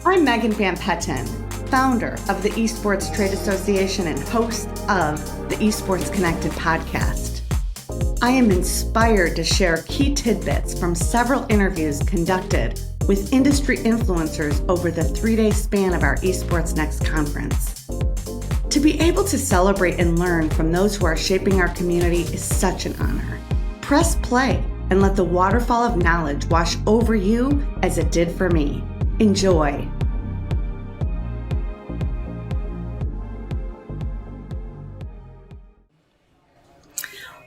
I'm Megan Van Petten, founder of the Esports Trade Association and host of the Esports Connected podcast. I am inspired to share key tidbits from several interviews conducted with industry influencers over the 3-day span of our EsportsNext Conference. To be able to celebrate and learn from those who are shaping our community is such an honor. Press play and let the waterfall of knowledge wash over you as it did for me. Enjoy.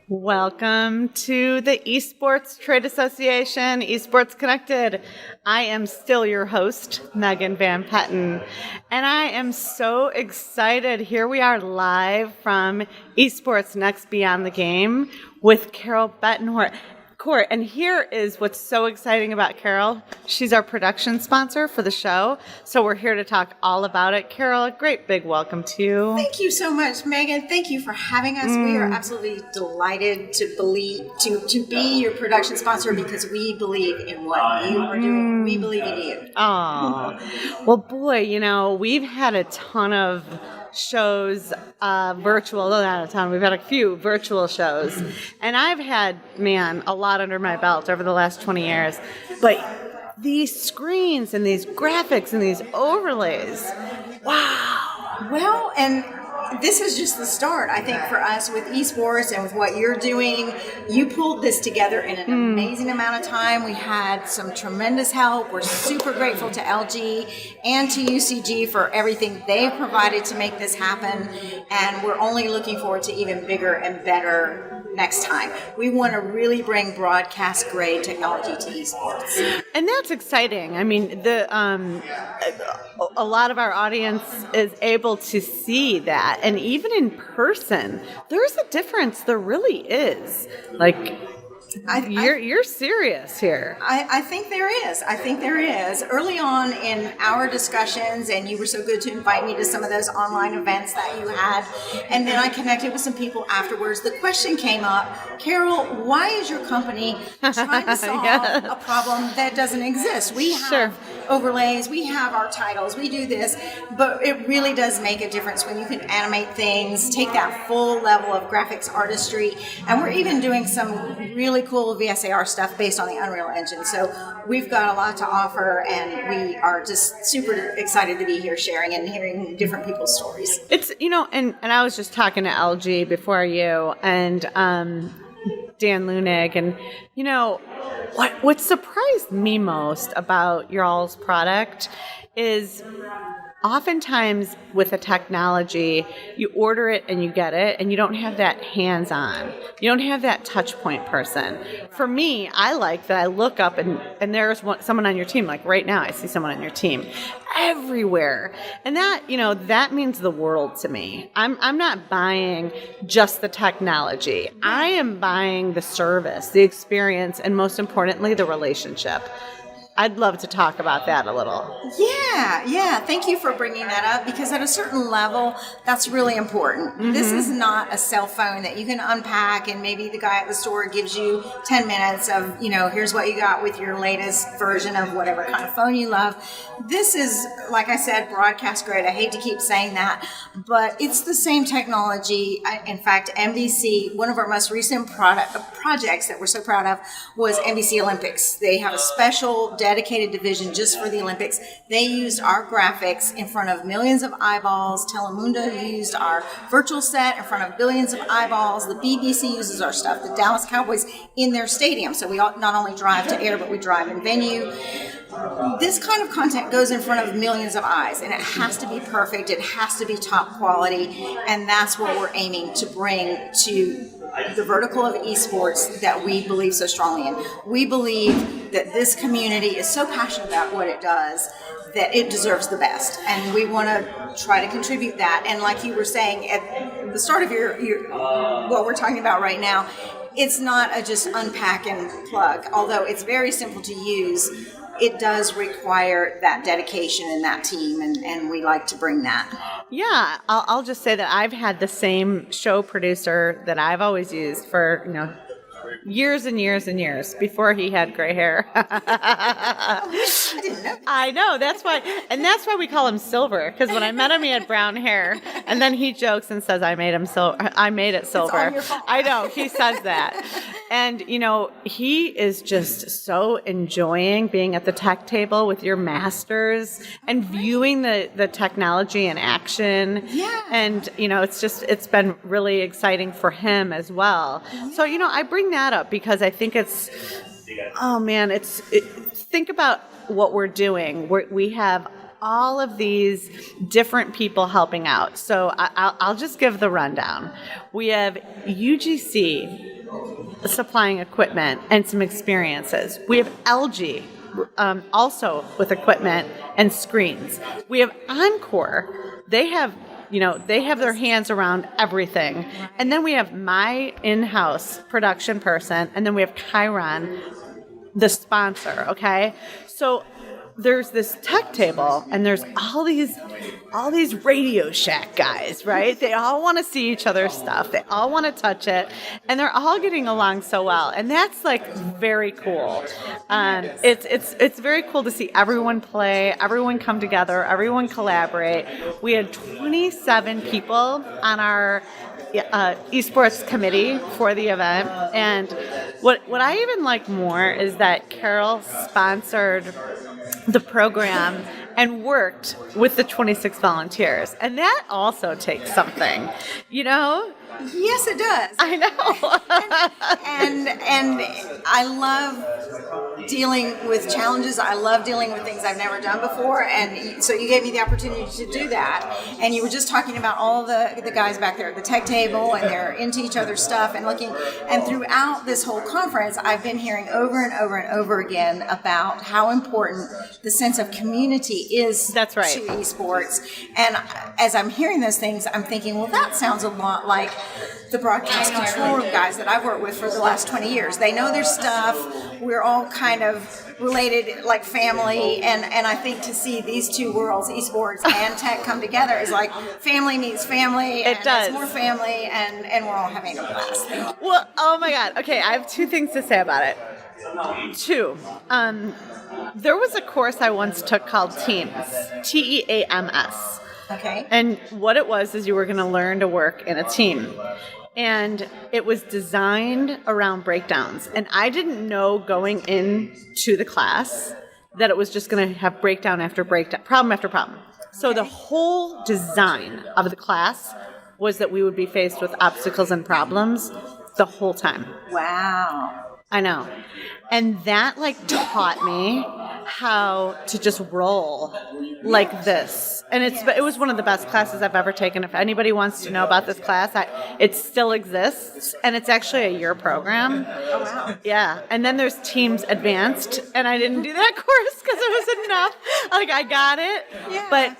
Welcome to the Esports Trade Association, Esports Connected. I am still your host, Megan Van Petten, and I am so excited. Here we are live from Esports Next Beyond the Game with Carol Bettencourt. And here is what's so exciting about Carol. She's our production sponsor for the show, so we're here to talk all about it. Carol, a great big welcome to you. Thank you so much, Megan. Thank you for having us. We are absolutely delighted to be your production sponsor because we believe in what you are doing. We believe in you. Oh, well, boy, we've had a ton of shows, virtual, not a ton, we've had a few virtual shows, and I've had, a lot under my belt over the last 20 years, but these screens and these graphics and these overlays, wow. Well, and this is just the start, I think, for us with esports and with what you're doing. You pulled this together in an amazing amount of time. We had some tremendous help. We're super grateful to LG and to UCG for everything they've provided to make this happen. And we're only looking forward to even bigger and better next time. We want to really bring broadcast grade technology to esports. And that's exciting. I mean, a lot of our audience is able to see that. And even in person, there's a difference. There really is. You're serious here. I think there is. Early on in our discussions, and you were so good to invite me to some of those online events that you had, and then I connected with some people afterwards. The question came up, Carol, why is your company trying to solve a problem that doesn't exist? We have overlays, we have our titles, we do this, but it really does make a difference when you can animate things, take that full level of graphics artistry, and we're even doing some really cool VSAR stuff based on the Unreal Engine. So we've got a lot to offer, and we are just super excited to be here sharing and hearing different people's stories. It's, and I was just talking to LG before you and Dan Lunig, and what surprised me most about your all's product is oftentimes with a technology, you order it and you get it, and you don't have that hands-on. You don't have that touch point person. For me, I like that I look up and there's someone on your team. Like right now, I see someone on your team everywhere. And that, that means the world to me. I'm not buying just the technology. I am buying the service, the experience, and most importantly, the relationship. I'd love to talk about that a little. Yeah. Thank you for bringing that up, because at a certain level, that's really important. Mm-hmm. This is not a cell phone that you can unpack and maybe the guy at the store gives you 10 minutes of, here's what you got with your latest version of whatever kind of phone you love. This is, like I said, broadcast grade. I hate to keep saying that, but it's the same technology. In fact, NBC, one of our most recent projects that we're so proud of was NBC Olympics. They have a special dedicated division just for the Olympics. They used our graphics in front of millions of eyeballs. Telemundo used our virtual set in front of billions of eyeballs. The BBC uses our stuff. The Dallas Cowboys in their stadium. So we not only drive to air, but we drive in venue. This kind of content goes in front of millions of eyes, and it has to be perfect. It has to be top quality, and that's what we're aiming to bring to the vertical of esports that we believe so strongly in. We believe that this community is so passionate about what it does that it deserves the best, and we want to try to contribute that. And like you were saying at the start of your what we're talking about right now, it's not a just unpack and plug. Although it's very simple to use, it does require that dedication in that team, and we like to bring that. Yeah, I'll just say that I've had the same show producer that I've always used for, years and years and years before he had gray hair. I didn't know. I know, that's why we call him Silver, because when I met him, he had brown hair, and then he jokes and says, I made it silver. all your fault. I know, he says that. And, he is just so enjoying being at the tech table with your masters and viewing the technology in action. Yeah. And, it's been really exciting for him as well. Yeah. So, I bring that up because I think think about what we're doing. We have all of these different people helping out. So I'll just give the rundown. We have UGC supplying equipment and some experiences. We have LG also with equipment and screens. We have Encore. They have their hands around everything. And then we have my in-house production person, and then we have Chyron, the sponsor, okay? So there's this tech table, and there's all these Radio Shack guys, right? They all want to see each other's stuff. They all want to touch it, and they're all getting along so well. And that's very cool. It's very cool to see everyone play, everyone come together, everyone collaborate. We had 27 people on our esports committee for the event, and what I even like more is that Carol sponsored the program and worked with the 26 volunteers, and that also takes something, Yes, it does. I know. and I love dealing with challenges. I love dealing with things I've never done before, and so you gave me the opportunity to do that. And you were just talking about all the guys back there at the tech table, and they're into each other's stuff and looking. And throughout this whole conference, I've been hearing over and over and over again about how important the sense of community is. That's right. To esports. And as I'm hearing those things, I'm thinking, well, that sounds a lot like the broadcast control room guys that I've worked with for the last 20 years. They know their stuff. We're all kind of related like family. And I think to see these two worlds, esports and tech, come together is like family meets family. It does. It's more family, and we're all having a blast. Well, oh my God. Okay, I have two things to say about it. Two. There was a course I once took called Teams, TEAMS. Okay. And what it was is you were going to learn to work in a team. And it was designed around breakdowns. And I didn't know going into the class that it was just going to have breakdown after breakdown, problem after problem. So the whole design of the class was that we would be faced with obstacles and problems the whole time. Wow. I know. And that taught me how to just roll like this. And it was one of the best classes I've ever taken. If anybody wants to know about this class, it still exists, and it's actually a year program. Oh, wow. Yeah. And then there's Teams Advanced, and I didn't do that course because it was enough. I got it. Yeah. But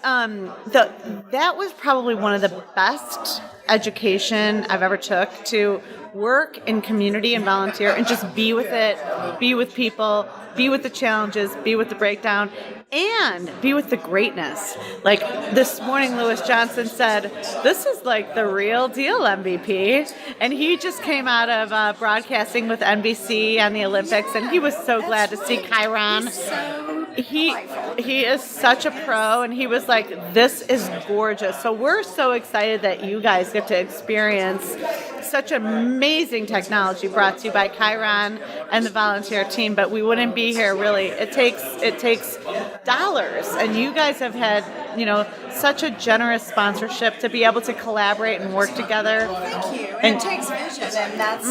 that was probably one of the best education I've ever took, to work in community and volunteer and just be with it, be with people, be with the challenges, be with the breakdown, and be with the greatness. Like this morning, Lewis Johnson said, this is the real deal MVP. And he just came out of broadcasting with NBC on the Olympics, and he was so glad to see Chyron. He is such a pro, and he was like, this is gorgeous. So we're so excited that you guys get to experience such amazing technology brought to you by Chyron and the volunteer team, but we wouldn't be here really. It takes dollars, and you guys have had, such a generous sponsorship to be able to collaborate and work together. Thank you. And it takes vision, and that's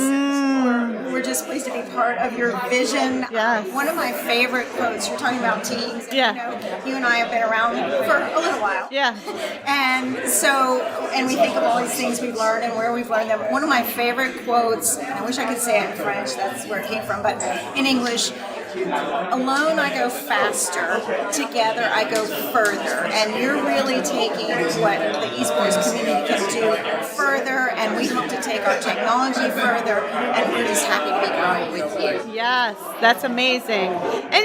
we're just pleased to be part of your vision. Yes. One of my favorite quotes, you're talking about teams, and Yeah. you and I have been around for a little while. Yeah. And we think of all these things we've learned and where we've learned them. One of my favorite quotes, and I wish I could say it in French, that's where it came from, but in English, alone I go faster, together I go further. And you're really taking what the esports community can do further, and we hope to take our technology further, and we're just happy to be growing with you. Yes, that's amazing. And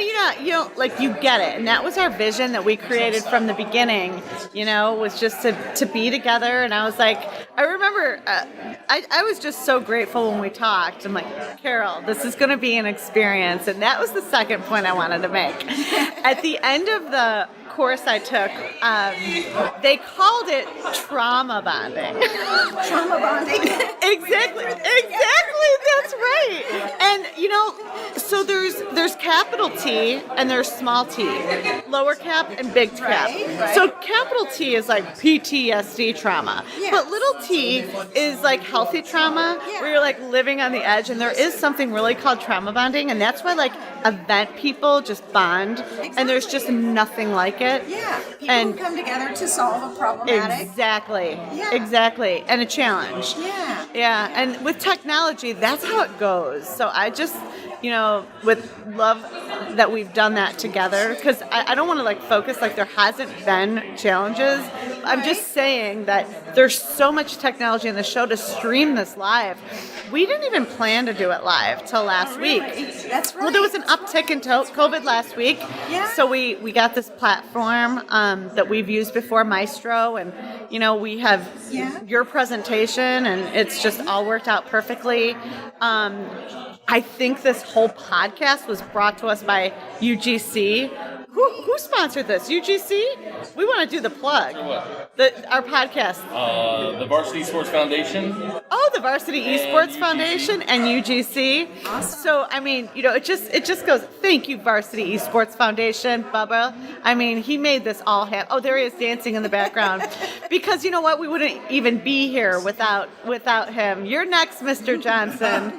you get it. And that was our vision that we created from the beginning, was just to be together. And I was like, I remember I was just so grateful when we talked. I'm like, Carol, this is going to be an experience. And that was the second point I wanted to make. At the end of the course I took, they called it trauma bonding. Trauma bonding. Exactly, that's right. And so there's capital T and there's small t, lower cap and big cap. Right. So capital T is like PTSD trauma, but little t is like healthy trauma, where you're like living on the edge. And there is something really called trauma bonding, and that's why like event people just bond, and there's just nothing like it. Yeah, people who come together to solve a problematic. Exactly. And a challenge. Yeah, and with technology, that's how it goes. So I just, with love that we've done that together, because I don't want to like focus like there hasn't been challenges. I'm just saying that there's so much technology in the show to stream this live. We didn't even plan to do it live till last week. That's right. Well, there was an uptick in COVID last week. Yeah. So we got this platform that we've used before, Maestro, and we have your presentation, and it's just all worked out perfectly. I think this whole podcast was brought to us by UGC. Who sponsored this? UGC? We want to do the plug. Our podcast. The Varsity Esports Foundation. Oh, the Varsity Esports Foundation and UGC. Awesome. So, I mean, it just goes, thank you, Varsity Esports Foundation, Bubba. I mean, he made this all happen. Oh, there he is dancing in the background. Because you know what? We wouldn't even be here without him. You're next, Mr. Johnson.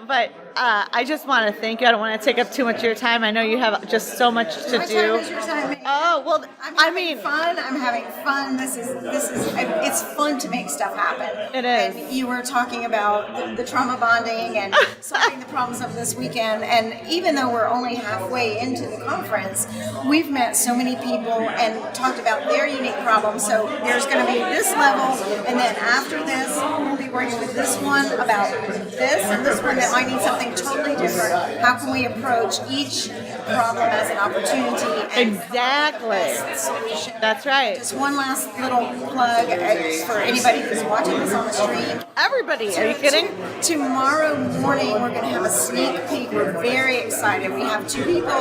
But I just want to thank you. I don't want to take up too much of your time. I know you have just so much to do. What time is your time? Oh, well, I'm having fun. This is it's fun to make stuff happen. It is. And you were talking about the trauma bonding and solving the problems of this weekend. And even though we're only halfway into the conference, we've met so many people and talked about their unique problems. So there's going to be this level, and then after this, we'll be working with this one about this, and this one that might need something totally different. How can we approach each problem as an opportunity? And exactly. Solution. That's right. Just one last little plug for anybody who's watching this on the stream. Everybody, are you kidding? Tomorrow morning, we're going to have a sneak peek. We're very excited. We have two people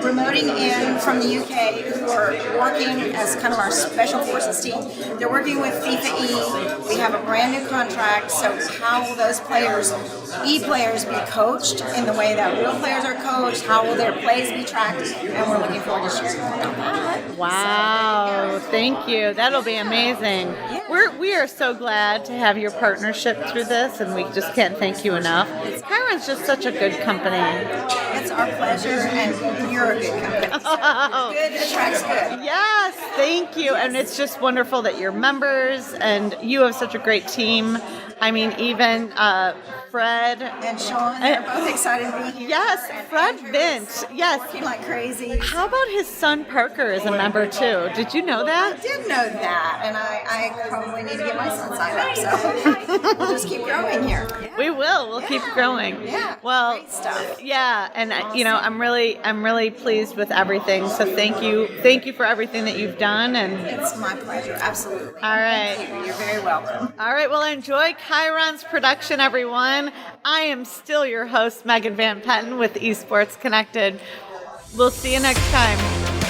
remoting in from the UK who are working as kind of our special forces team. They're working with FIFA E. We have a brand new contract. So how will those players, E-players, be coached in the way that real players are coached? How will their plays be tracked? And we're looking forward to sharing more about that. Wow, thank you. That'll be amazing. Yeah. We are so glad to have your partnership through this, and we just can't thank you enough. Chyron's just such a good company. It's our pleasure, and you're a good company. So good attracts good. Yes, thank you. And it's just wonderful that you're members, and you have such a great team. I mean, even Fred and Sean, they're both excited to be here. Yes, And Fred Andrew Vint. Yes. Working like crazy. How about his son Parker is a member too? Did you know I that? did know that, and I probably need to get my son signed up, so we'll just keep growing here. Yeah. We will. We'll keep growing. Yeah. Well, Great stuff. Yeah, and I'm really pleased with everything. So thank you for everything that you've done. And It's my pleasure, absolutely. All right. Thank you. You're very welcome. All right, well, enjoy Chyron's production, everyone. I am still your host, Megan Van Petten with Esports Connected. We'll see you next time.